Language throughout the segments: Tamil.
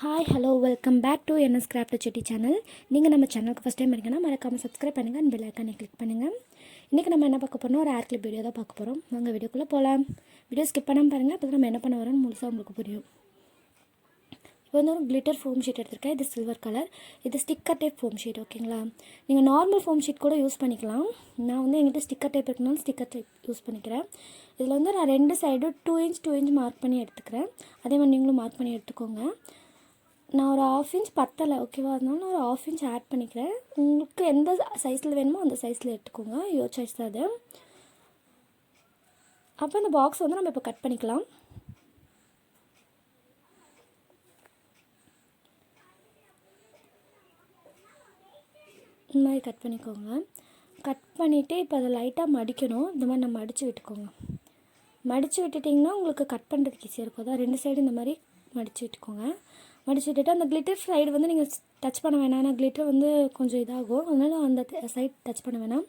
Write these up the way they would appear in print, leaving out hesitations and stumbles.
Hi hello welcome back to NS craftocity channel. நீங்கள் நம்ம சேனலுக்கு ஃபஸ்ட் டைம் இருக்கீங்கன்னா மறக்காமல் சப்ஸ்கிரைப் பண்ணுங்கள் அண்ட் பெல் ஐக்கானை கிளிக் பண்ணுங்கள். இன்றைக்கி நம்ம என்ன பார்க்க போகிறோம், ஒரு ஏர் கிளிப் வீடியோ தான் பார்க்க போகிறோம். வாங்க வீடியோக்குள்ளே போகலாம். வீடியோ ஸ்கிப் பண்ணாமல் பாருங்கள், அப்போ நம்ம என்ன பண்ண வரோன்னு முழுசாக உங்களுக்கு புரியும். இப்போ வந்து ஒரு கிளிட்டர் ஃபோம் ஷீட் எடுத்திருக்கேன். இது சில்வர் கலர். இது ஸ்டிக்கர் டைப் ஃபோம் ஷீட், ஓகேங்களா? நீங்கள் நார்மல் ஃபோம் ஷீட் கூட யூஸ் பண்ணிக்கலாம். நான் வந்து எங்கிட்ட ஸ்டிக்கர் டைப் இருக்குனாலும் ஸ்டிக்கர் டைப் யூஸ் பண்ணிக்கிறேன். இதில் வந்து நான் ரெண்டு சைடு 2 இன்ச் மார்க் பண்ணி எடுத்துக்கிறேன். அதே மாதிரி நீங்களும் மார்க் பண்ணி எடுத்துக்கோங்க. நான் ஒரு 1/2 இன்ச் பத்தலை, ஓகேவா? அதனால நான் ஒரு 1/2 இன்ச் ஆட் பண்ணிக்கிறேன். உங்களுக்கு எந்த சைஸில் வேணுமோ அந்த சைஸில் எடுத்துக்கோங்க. யோர் சாய்ஸ் தான் அது. அப்போ இந்த பாக்ஸ் வந்து நம்ம இப்போ கட் பண்ணிக்கலாம். இந்த மாதிரி கட் பண்ணிக்கோங்க. கட் பண்ணிவிட்டு இப்போ அதை லைட்டாக மடிக்கணும். இந்த மாதிரி நம்ம மடித்து விட்டுக்கோங்க. மடித்து விட்டுட்டிங்கன்னா உங்களுக்கு கட் பண்ணுறதுக்கு ஈஸியாக இருக்கும். அதான் 2 சைடு இந்த மாதிரி மடித்து விட்டுக்கோங்க. மடிச்சு விட்டுட்டு அந்த கிளிட்டர் சைடு வந்து நீங்கள் டச் பண்ண வேணாம். ஏன்னா கிளிட்டர் வந்து கொஞ்சம் இதாகும், அதனால் அந்த சைட் டச் பண்ண வேணாம்.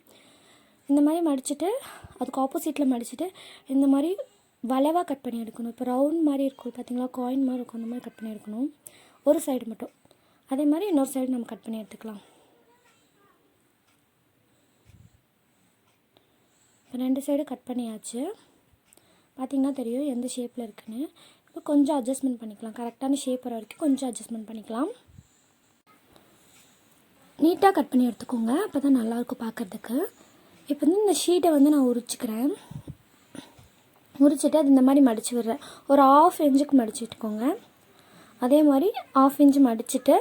இந்த மாதிரி மடிச்சுட்டு அதுக்கு ஆப்போசிட்டில் மடிச்சுட்டு இந்த மாதிரி வளைவாக கட் பண்ணி எடுக்கணும். இப்போ ரவுண்ட் மாதிரி இருக்கும் பார்த்தீங்களா, காயின் மாதிரி இருக்கும், அந்த மாதிரி கட் பண்ணி எடுக்கணும். ஒரு சைடு மட்டும். அதே மாதிரி இன்னொரு சைடு நம்ம கட் பண்ணி எடுத்துக்கலாம். இப்போ 2 சைடு கட் பண்ணியாச்சு. பார்த்திங்கன்னா தெரியும் எந்த ஷேப்பில் இருக்குன்னு. இப்போ கொஞ்சம் அட்ஜஸ்ட்மெண்ட் பண்ணிக்கலாம். கரெக்டான ஷேப் வர வரைக்கும் கொஞ்சம் அட்ஜஸ்ட்மெண்ட் பண்ணிக்கலாம். நீட்டாக கட் பண்ணி எடுத்துக்கோங்க, அப்போ தான் நல்லாயிருக்கும் பார்க்குறதுக்கு. இப்போ வந்து இந்த ஷீட்டை வந்து நான் உரிச்சிக்கிறேன். உரிச்சிட்டு அது இந்த மாதிரி மடித்து விடுறேன். ஒரு 1/2 இன்ச்சுக்கு மடித்து விட்டுக்கோங்க. அதே மாதிரி 1/2 இன்ச்சு மடிச்சுட்டு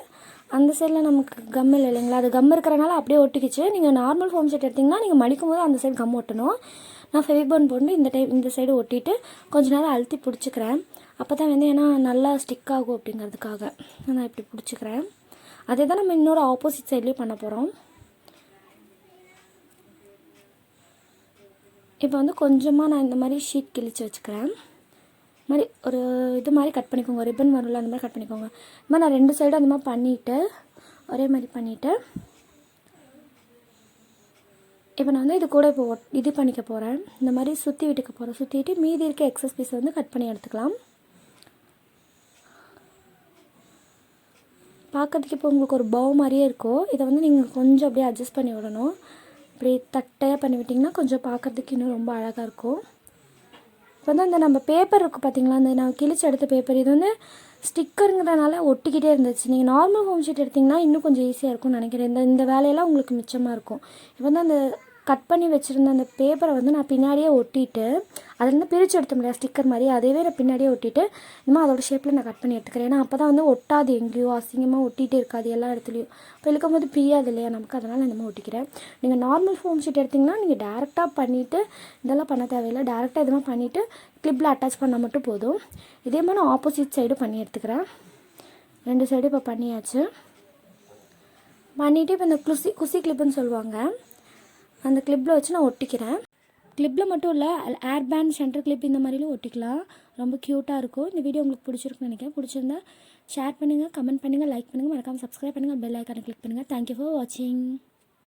அந்த சைடில் நமக்கு கம் இல்லை இல்லைங்களா, அது கம் இருக்கிறனால அப்படியே ஒட்டிக்கிச்சு. நீங்கள் நார்மல் ஃபோம் ஷீட் எடுத்திங்கன்னா நீங்கள் மடிக்கும் போது அந்த சைடு கம் ஒட்டணும். நான் ஃபெவிபாண்ட் போட்டு இந்த சைடு ஒட்டிட்டு கொஞ்ச நேரம் அழுத்தி பிடிச்சிக்கிறேன். அப்போ தான் வந்து ஏன்னா நல்லா ஸ்டிக் ஆகும் அப்படிங்கிறதுக்காக நான் இப்படி பிடிச்சிக்கிறேன். அதே தான் நம்ம இன்னொரு ஆப்போசிட் சைட்லேயும் பண்ண போகிறோம். இப்போ வந்து கொஞ்சமாக நான் இந்த மாதிரி ஷீட் கிழிச்சு வச்சுக்கிறேன். மாதிரி ஒரு இது மாதிரி கட் பண்ணிக்கோங்க. ரிப்பன் வரும்ல, அந்த மாதிரி கட் பண்ணிக்கோங்க. இந்த மாதிரி நான் 2 சைடும் அந்த மாதிரி பண்ணிவிட்டு ஒரே மாதிரி பண்ணிவிட்டு இப்போ நான் வந்து இது கூட இப்போ இது பண்ணிக்க போகிறேன். இந்த மாதிரி சுற்றி விட்டுக்க போகிறேன். சுற்றிட்டு மீதி இருக்க எக்ஸஸ் பீஸ் வந்து கட் பண்ணி எடுத்துக்கலாம். பார்க்கறதுக்கு இப்போ உங்களுக்கு ஒரு பவு மாதிரியே இருக்கும். இதை வந்து நீங்கள் கொஞ்சம் அப்படியே அட்ஜஸ்ட் பண்ணி விடணும். இப்படி தட்டையாக பண்ணி விட்டிங்கன்னா கொஞ்சம் பார்க்குறதுக்கு இன்னும் ரொம்ப அழகாக இருக்கும். இப்போ வந்து அந்த நம்ம பேப்பர் இருக்குது பார்த்தீங்களா, அந்த நான் கிழிச்சு எடுத்த பேப்பர், இது வந்து ஸ்டிக்கருங்கிறதுனால ஒட்டிக்கிட்டே இருந்துச்சு. நீங்கள் நார்மல் ஹோம் ஷீட் எடுத்திங்கன்னா இன்னும் கொஞ்சம் ஈஸியாக இருக்கும்னு நினைக்கிறேன். இந்த வேலையெல்லாம் உங்களுக்கு மிச்சமாக இருக்கும். இப்போ வந்து அந்த கட் பண்ணி வச்சுருந்த அந்த பேப்பரை வந்து நான் பின்னாடியே ஒட்டிட்டு அதுலேருந்து பிரித்து எடுத்த முடியாது ஸ்டிக்கர் மாதிரி, அதேவே நான் பின்னாடியே ஒட்டிட்டு இன்னும் அதோட ஷேப்பில் நான் கட் பண்ணி எடுத்துக்கிறேன். ஏன்னா அப்போ தான் வந்து ஒட்டாது, எங்கேயோ அசிங்கமாக ஒட்டிகிட்டே இருக்காது எல்லா இடத்துலையும். இப்போ இழுக்கும் போது பிரியாது இல்லையா நமக்கு, அதனால் இந்த மாதிரி ஒட்டிக்கிறேன். நீங்கள் நார்மல் ஃபோம் ஷீட் எடுத்திங்கன்னா நீங்கள் டேரெக்டாக பண்ணிவிட்டு இதெல்லாம் பண்ண தேவையில்லை. டேரெக்டாக இதெல்லாம் பண்ணிவிட்டு கிளிப்பில் அட்டாச் பண்ணால் மட்டும் போதும். இதே மாதிரி நான் ஆப்போசிட் சைடு பண்ணி எடுத்துக்கிறேன். 2 சைடு இப்போ பண்ணியாச்சு. பண்ணிவிட்டு இப்போ இந்த குசி கிளிப்புன்னு சொல்லுவாங்க, அந்த கிளிப்பில் வச்சு நான் ஒட்டிக்கிறேன். கிளிப்பில் மட்டும் இல்லை, ஏர் பேண்ட், சென்டர் கிளிப் இந்த மாதிரிலும் ஒட்டிக்கலாம். ரொம்ப க்யூட்டாக இருக்கும். இந்த வீடியோ உங்களுக்கு பிடிச்சிருக்குன்னு நினைக்கிறேன். பிடிச்சிருந்தா ஷேர் பண்ணுங்கள், கமெண்ட் பண்ணுங்கள், லைக் பண்ணுங்கள், மறக்காமல் சப்ஸ்கிரைப் பண்ணுங்கள், பெல் ஐக்கானை கிளிக் பண்ணுங்கள். தேங்க்யூ ஃபார் வாட்சிங்.